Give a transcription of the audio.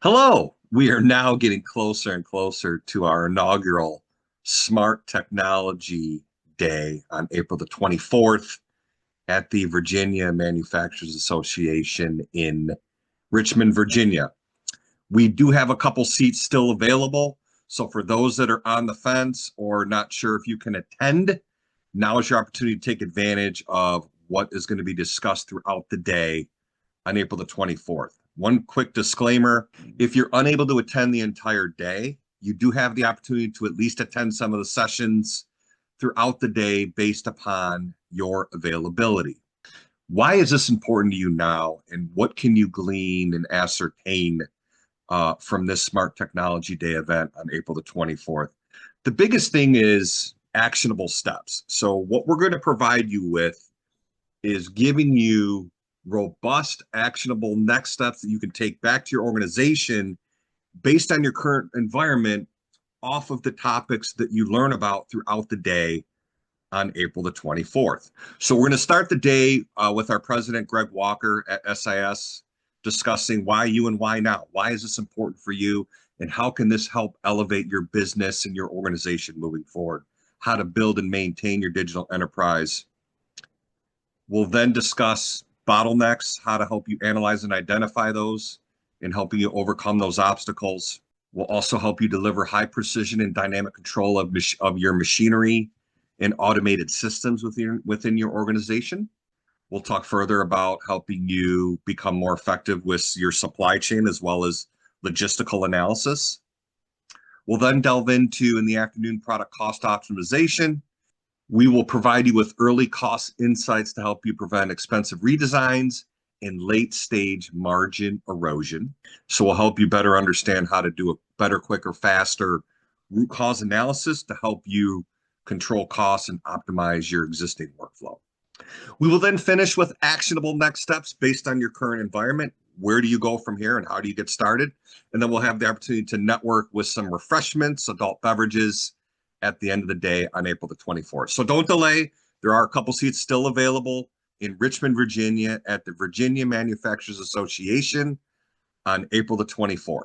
Hello. We are now getting closer and closer to our inaugural Smart Technology Day on April the 24th at the Virginia Manufacturers Association in Richmond, Virginia. We do have a couple seats still available. So for those that are on the fence or not sure if you can attend, now is your opportunity to take advantage of what is going to be discussed throughout the day on April the 24th. One quick disclaimer, if you're unable to attend the entire day, you do have the opportunity to at least attend some of the sessions throughout the day based upon your availability. Why is this important to you now, and what can you glean and ascertain from this Smart Technology Day event on April the 24th? The biggest thing is actionable steps. So what we're going to provide you with is giving you robust, actionable next steps that you can take back to your organization based on your current environment off of the topics that you learn about throughout the day on April the 24th. So we're going to start the day with our president, Greg Walker at SIS, discussing why you and why now. Why is this important for you? And how can this help elevate your business and your organization moving forward? How to build and maintain your digital enterprise. We'll then discuss bottlenecks, how to help you analyze and identify those, and helping you overcome those obstacles. We'll also help you deliver high precision and dynamic control of your machinery and automated systems within your organization. We'll talk further about helping you become more effective with your supply chain as well as logistical analysis. We'll then delve into, in the afternoon, product cost optimization. We will provide you with early cost insights to help you prevent expensive redesigns and late stage margin erosion. So we'll help you better understand how to do a better, quicker, faster root cause analysis to help you control costs and optimize your existing workflow. We will then finish with actionable next steps based on your current environment. Where do you go from here and how do you get started? And then we'll have the opportunity to network with some refreshments, adult beverages, at the end of the day on April the 24th. So don't delay. There are a couple seats still available in Richmond, Virginia at the Virginia Manufacturers Association on April the 24th.